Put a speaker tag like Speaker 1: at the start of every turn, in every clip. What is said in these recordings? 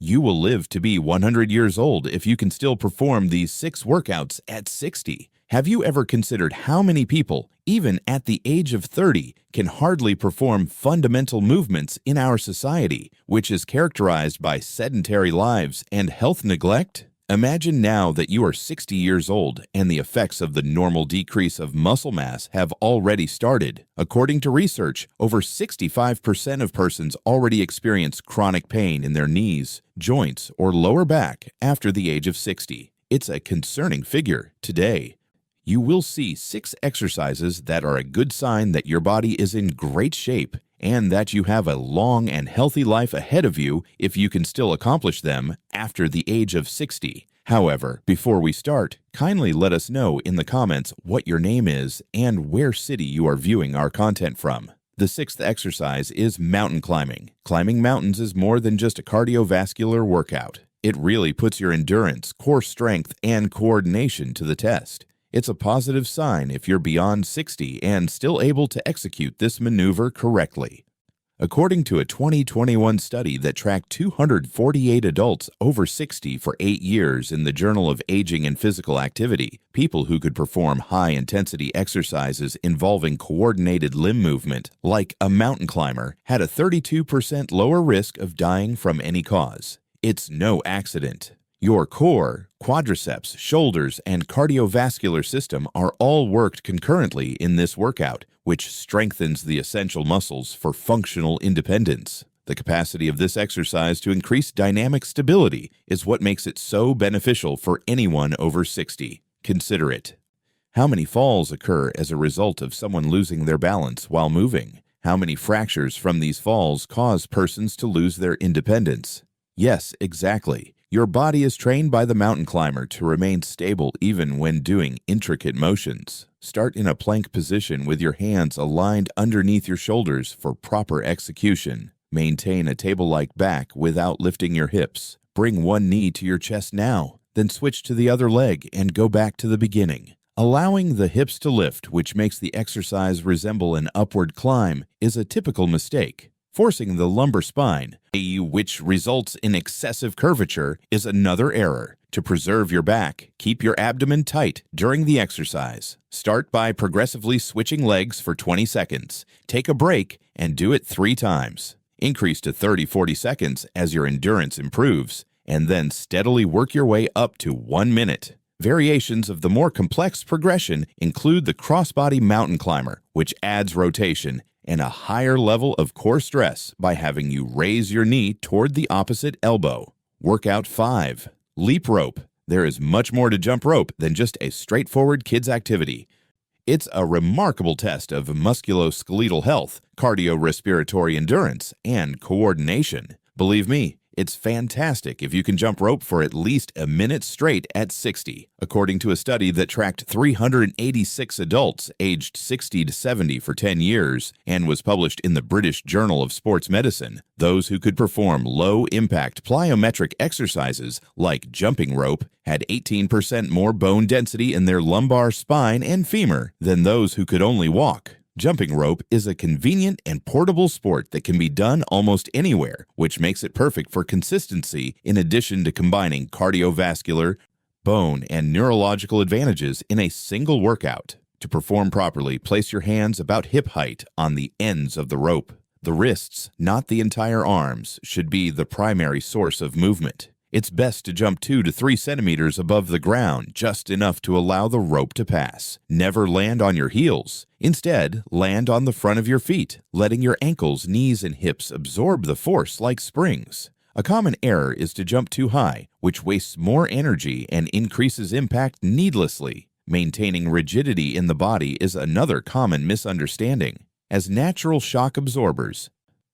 Speaker 1: You will live to be 100 years old if you can still perform these 6 workouts at 60. Have you ever considered how many people, even at the age of 30, can hardly perform fundamental movements in our society, which is characterized by sedentary lives and health neglect? Imagine now that you are 60 years old and the effects of the normal decrease of muscle mass have already started. According to research, over 65% of persons already experience chronic pain in their knees, joints, or lower back after the age of 60. It's a concerning figure today. You will see 6 exercises that are a good sign that your body is in great shape and that you have a long and healthy life ahead of you if you can still accomplish them after the age of 60. However, before we start, kindly let us know in the comments what your name is and where city you are viewing our content from. The 6th exercise is mountain climbing. Climbing mountains is more than just a cardiovascular workout. It really puts your endurance, core strength, and coordination to the test. It's a positive sign if you're beyond 60 and still able to execute this maneuver correctly. According to a 2021 study that tracked 248 adults over 60 for 8 years in the Journal of Aging and Physical Activity, people who could perform high-intensity exercises involving coordinated limb movement, like a mountain climber, had a 32% lower risk of dying from any cause. It's no accident. Your core, quadriceps, shoulders, and cardiovascular system are all worked concurrently in this workout, which strengthens the essential muscles for functional independence. The capacity of this exercise to increase dynamic stability is what makes it so beneficial for anyone over 60. Consider it. How many falls occur as a result of someone losing their balance while moving? How many fractures from these falls cause persons to lose their independence? Yes, exactly. Your body is trained by the mountain climber to remain stable even when doing intricate motions. Start in a plank position with your hands aligned underneath your shoulders for proper execution. Maintain a table-like back without lifting your hips. Bring one knee to your chest now, then switch to the other leg and go back to the beginning. Allowing the hips to lift, which makes the exercise resemble an upward climb, is a typical mistake. Forcing the lumbar spine, which results in excessive curvature, is another error. To preserve your back, keep your abdomen tight during the exercise. Start by progressively switching legs for 20 seconds. Take a break and do it 3 times. Increase to 30-40 seconds as your endurance improves, and then steadily work your way up to 1 minute. Variations of the more complex progression include the crossbody mountain climber, which adds rotation and a higher level of core stress by having you raise your knee toward the opposite elbow. Workout 5. Leap rope. There is much more to jump rope than just a straightforward kids activity. It's a remarkable test of musculoskeletal health, cardiorespiratory endurance, and coordination. Believe me, it's fantastic if you can jump rope for at least a minute straight at 60. According to a study that tracked 386 adults aged 60 to 70 for 10 years and was published in the British Journal of Sports Medicine, those who could perform low-impact plyometric exercises like jumping rope had 18% more bone density in their lumbar spine and femur than those who could only walk. Jumping rope is a convenient and portable sport that can be done almost anywhere, which makes it perfect for consistency in addition to combining cardiovascular, bone, and neurological advantages in a single workout. To perform properly, place your hands about hip height on the ends of the rope. The wrists, not the entire arms, should be the primary source of movement. It's best to jump 2 to 3 centimeters above the ground, just enough to allow the rope to pass. Never land on your heels. Instead, land on the front of your feet, letting your ankles, knees, and hips absorb the force like springs. A common error is to jump too high, which wastes more energy and increases impact needlessly. Maintaining rigidity in the body is another common misunderstanding. As natural shock absorbers,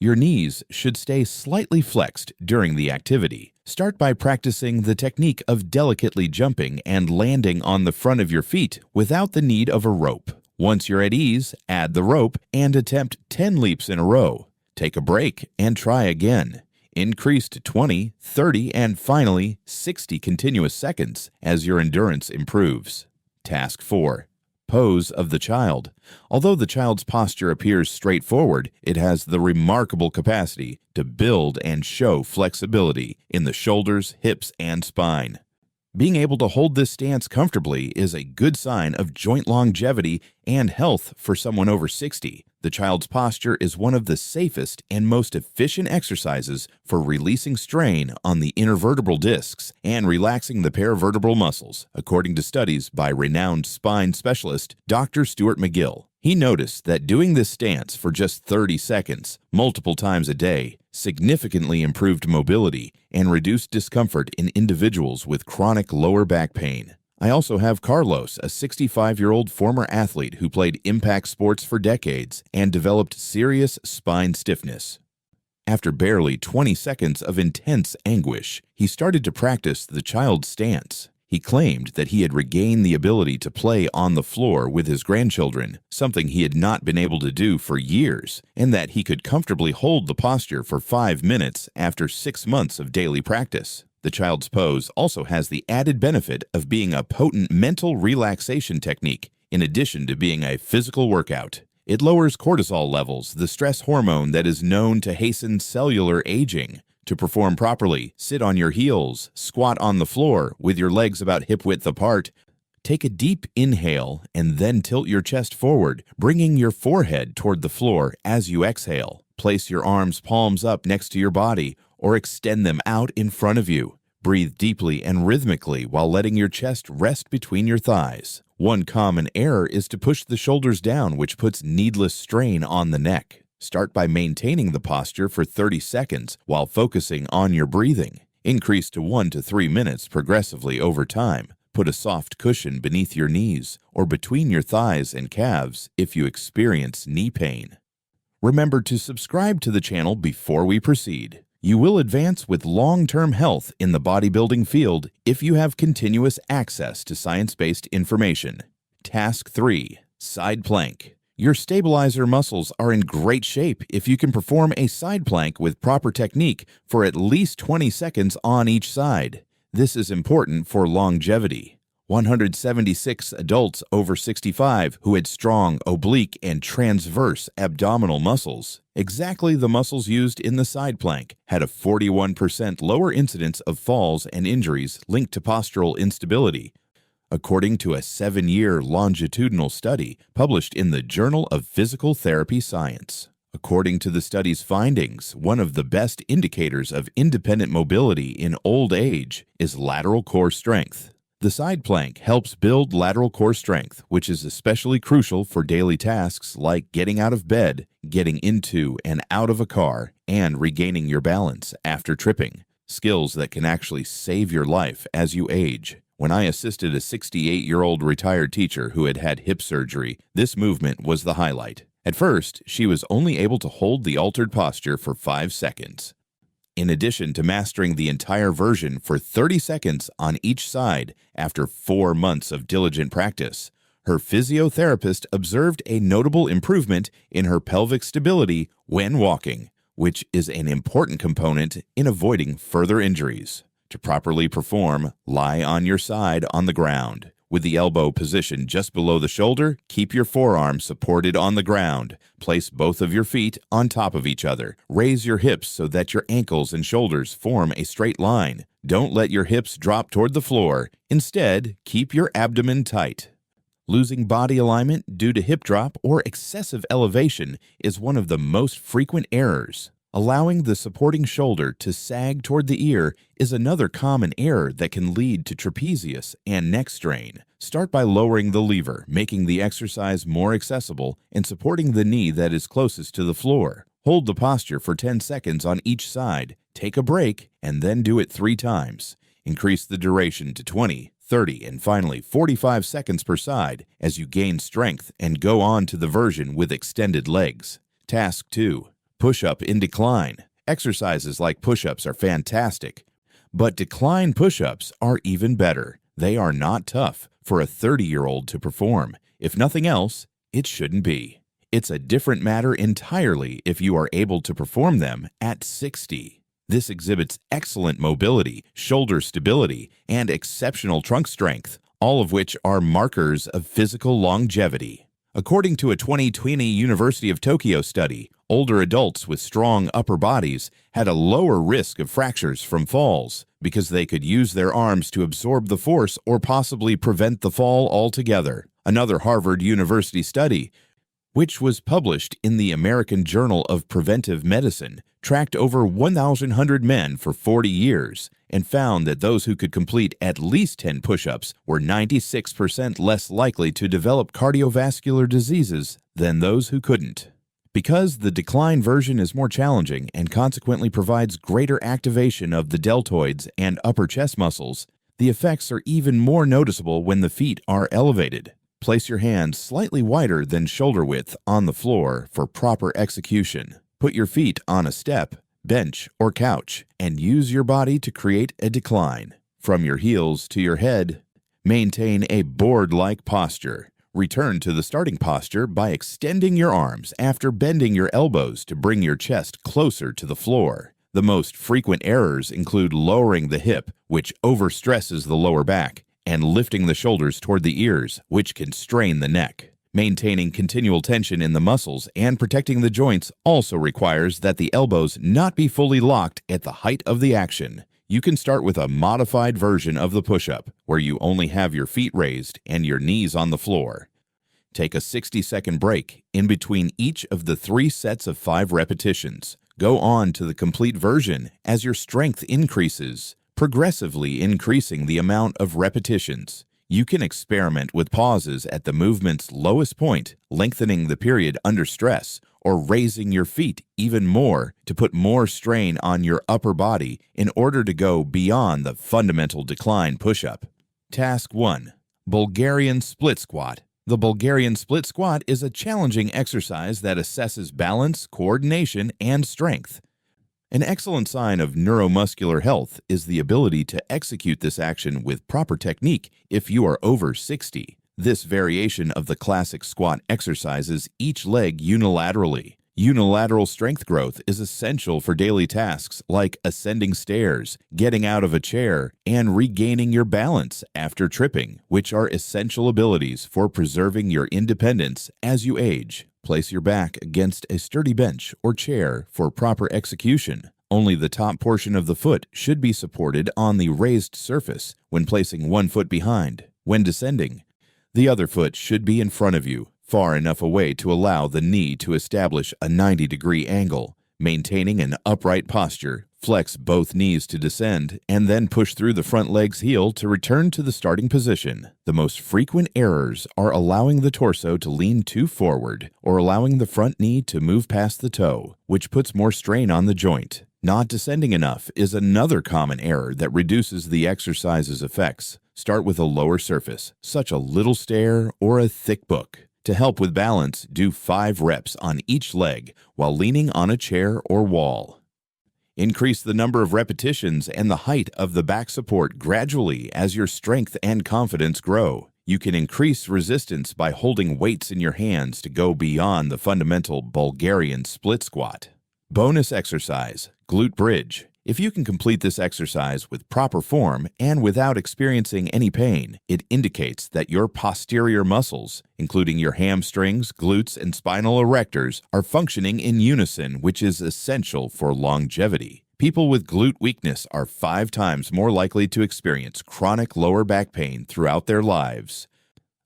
Speaker 1: your knees should stay slightly flexed during the activity. Start by practicing the technique of delicately jumping and landing on the front of your feet without the need of a rope. Once you're at ease, add the rope and attempt 10 leaps in a row. Take a break and try again. Increase to 20, 30, and finally 60 continuous seconds as your endurance improves. Task 4. pose of the child. Although the child's posture appears straightforward, it has the remarkable capacity to build and show flexibility in the shoulders, hips, and spine. Being able to hold this stance comfortably is a good sign of joint longevity and health for someone over 60. The child's posture is one of the safest and most efficient exercises for releasing strain on the intervertebral discs and relaxing the paravertebral muscles, according to studies by renowned spine specialist Dr. Stuart McGill. He noticed that doing this stance for just 30 seconds, multiple times a day, significantly improved mobility and reduced discomfort in individuals with chronic lower back pain. I also have Carlos, a 65-year-old former athlete who played impact sports for decades and developed serious spine stiffness. After barely 20 seconds of intense anguish, he started to practice the child's stance. He claimed that he had regained the ability to play on the floor with his grandchildren, something he had not been able to do for years, and that he could comfortably hold the posture for 5 minutes after 6 months of daily practice. The child's pose also has the added benefit of being a potent mental relaxation technique, in addition to being a physical workout. It lowers cortisol levels, the stress hormone that is known to hasten cellular aging. To perform properly, sit on your heels, squat on the floor with your legs about hip-width apart. Take a deep inhale and then tilt your chest forward, bringing your forehead toward the floor as you exhale. Place your arms palms up next to your body or extend them out in front of you. Breathe deeply and rhythmically while letting your chest rest between your thighs. One common error is to push the shoulders down, which puts needless strain on the neck. Start by maintaining the posture for 30 seconds while focusing on your breathing. Increase to 1 to 3 minutes progressively over time. Put a soft cushion beneath your knees or between your thighs and calves if you experience knee pain. Remember to subscribe to the channel before we proceed. You will advance with long-term health in the bodybuilding field if you have continuous access to science-based information. Task 3. Side plank. Your stabilizer muscles are in great shape if you can perform a side plank with proper technique for at least 20 seconds on each side. This is important for longevity. 176 adults over 65 who had strong oblique and transverse abdominal muscles, exactly the muscles used in the side plank, had a 41% lower incidence of falls and injuries linked to postural instability, according to a 7-year longitudinal study published in the Journal of Physical Therapy Science. According to the study's findings, one of the best indicators of independent mobility in old age is lateral core strength. The side plank helps build lateral core strength, which is especially crucial for daily tasks like getting out of bed, getting into and out of a car, and regaining your balance after tripping, skills that can actually save your life as you age. When I assisted a 68-year-old retired teacher who had had hip surgery, this movement was the highlight. At first, she was only able to hold the altered posture for 5 seconds. In addition to mastering the entire version for 30 seconds on each side after 4 months of diligent practice, her physiotherapist observed a notable improvement in her pelvic stability when walking, which is an important component in avoiding further injuries. To properly perform, lie on your side on the ground. With the elbow positioned just below the shoulder, keep your forearm supported on the ground. Place both of your feet on top of each other. Raise your hips so that your ankles and shoulders form a straight line. Don't let your hips drop toward the floor. Instead, keep your abdomen tight. Losing body alignment due to hip drop or excessive elevation is one of the most frequent errors. Allowing the supporting shoulder to sag toward the ear is another common error that can lead to trapezius and neck strain. Start by lowering the lever, making the exercise more accessible and supporting the knee that is closest to the floor. Hold the posture for 10 seconds on each side, take a break, and then do it 3 times. Increase the duration to 20, 30, and finally 45 seconds per side as you gain strength and go on to the version with extended legs. Task 2. Push-up in decline. Exercises like push-ups are fantastic, but decline push-ups are even better. They are not tough for a 30-year-old to perform. If nothing else, it shouldn't be. It's a different matter entirely if you are able to perform them at 60. This exhibits excellent mobility, shoulder stability, and exceptional trunk strength, all of which are markers of physical longevity. According to a 2020 University of Tokyo study, older adults with strong upper bodies had a lower risk of fractures from falls because they could use their arms to absorb the force or possibly prevent the fall altogether. Another Harvard University study, which was published in the American Journal of Preventive Medicine, tracked over 1,100 men for 40 years and found that those who could complete at least 10 push-ups were 96% less likely to develop cardiovascular diseases than those who couldn't. Because the decline version is more challenging and consequently provides greater activation of the deltoids and upper chest muscles, the effects are even more noticeable when the feet are elevated. Place your hands slightly wider than shoulder width on the floor for proper execution. Put your feet on a step, bench, or couch, and use your body to create a decline. From your heels to your head, maintain a board-like posture. Return to the starting posture by extending your arms after bending your elbows to bring your chest closer to the floor. The most frequent errors include lowering the hip, which overstresses the lower back, and lifting the shoulders toward the ears, which can strain the neck. Maintaining continual tension in the muscles and protecting the joints also requires that the elbows not be fully locked at the height of the action. You can start with a modified version of the push-up, where you only have your feet raised and your knees on the floor. Take a 60-second break in between each of the 3 sets of 5 repetitions. Go on to the complete version as your strength increases, progressively increasing the amount of repetitions. You can experiment with pauses at the movement's lowest point, lengthening the period under stress, or raising your feet even more to put more strain on your upper body in order to go beyond the fundamental decline push-up. Task 1. Bulgarian Split Squat. The Bulgarian Split Squat is a challenging exercise that assesses balance, coordination, and strength. An excellent sign of neuromuscular health is the ability to execute this action with proper technique if you are over 60. This variation of the classic squat exercises each leg unilaterally. Unilateral strength growth is essential for daily tasks like ascending stairs, getting out of a chair, and regaining your balance after tripping, which are essential abilities for preserving your independence as you age. Place your back against a sturdy bench or chair for proper execution. Only the top portion of the foot should be supported on the raised surface when placing one foot behind. When descending, the other foot should be in front of you, far enough away to allow the knee to establish a 90-degree angle. Maintaining an upright posture, flex both knees to descend, and then push through the front leg's heel to return to the starting position. The most frequent errors are allowing the torso to lean too forward or allowing the front knee to move past the toe, which puts more strain on the joint. Not descending enough is another common error that reduces the exercise's effects. Start with a lower surface, such a little stair or a thick book. To help with balance, do 5 reps on each leg while leaning on a chair or wall. Increase the number of repetitions and the height of the back support gradually as your strength and confidence grow. You can increase resistance by holding weights in your hands to go beyond the fundamental Bulgarian split squat. Bonus exercise, Glute Bridge. If you can complete this exercise with proper form and without experiencing any pain, it indicates that your posterior muscles, including your hamstrings, glutes, and spinal erectors, are functioning in unison, which is essential for longevity. People with glute weakness are 5 times more likely to experience chronic lower back pain throughout their lives,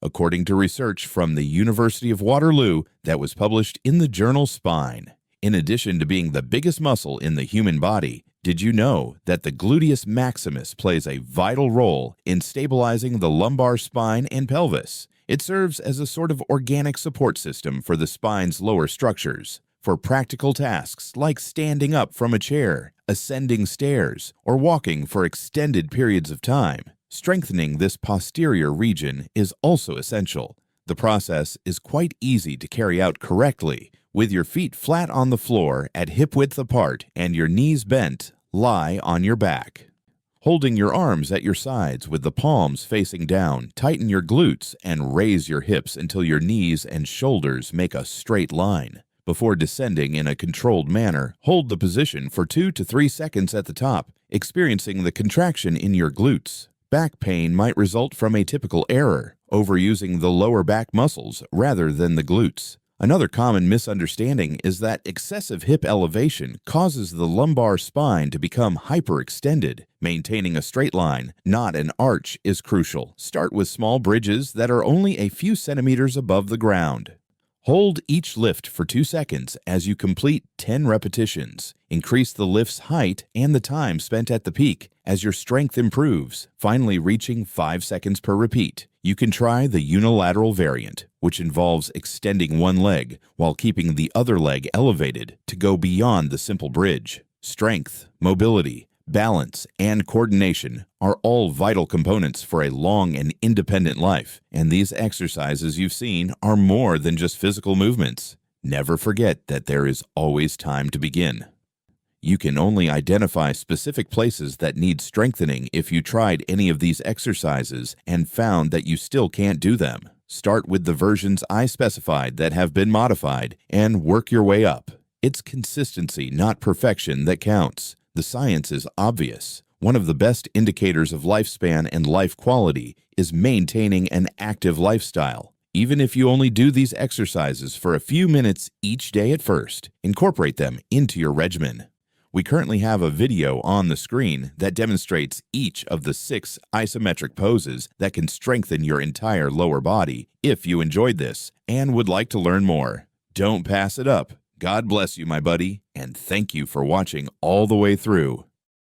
Speaker 1: according to research from the University of Waterloo that was published in the journal Spine. In addition to being the biggest muscle in the human body, did you know that the gluteus maximus plays a vital role in stabilizing the lumbar spine and pelvis? It serves as a sort of organic support system for the spine's lower structures. For practical tasks like standing up from a chair, ascending stairs, or walking for extended periods of time, strengthening this posterior region is also essential. The process is quite easy to carry out correctly. With your feet flat on the floor at hip width apart and your knees bent, lie on your back. Holding your arms at your sides with the palms facing down, tighten your glutes and raise your hips until your knees and shoulders make a straight line. Before descending in a controlled manner, hold the position for 2 to 3 seconds at the top, experiencing the contraction in your glutes. Back pain might result from a typical error, overusing the lower back muscles rather than the glutes. Another common misunderstanding is that excessive hip elevation causes the lumbar spine to become hyperextended. Maintaining a straight line, not an arch, is crucial. Start with small bridges that are only a few centimeters above the ground. Hold each lift for 2 seconds as you complete 10 repetitions. Increase the lift's height and the time spent at the peak as your strength improves, finally reaching 5 seconds per repeat. You can try the unilateral variant, which involves extending one leg while keeping the other leg elevated to go beyond the simple bridge. Strength, mobility, balance, and coordination are all vital components for a long and independent life, and these exercises you've seen are more than just physical movements. Never forget that there is always time to begin. You can only identify specific places that need strengthening if you tried any of these exercises and found that you still can't do them. Start with the versions I specified that have been modified and work your way up. It's consistency, not perfection, that counts. The science is obvious. One of the best indicators of lifespan and life quality is maintaining an active lifestyle. Even if you only do these exercises for a few minutes each day at first, incorporate them into your regimen. We currently have a video on the screen that demonstrates each of the 6 isometric poses that can strengthen your entire lower body if you enjoyed this and would like to learn more. Don't pass it up. God bless you, my buddy, and thank you for watching all the way through.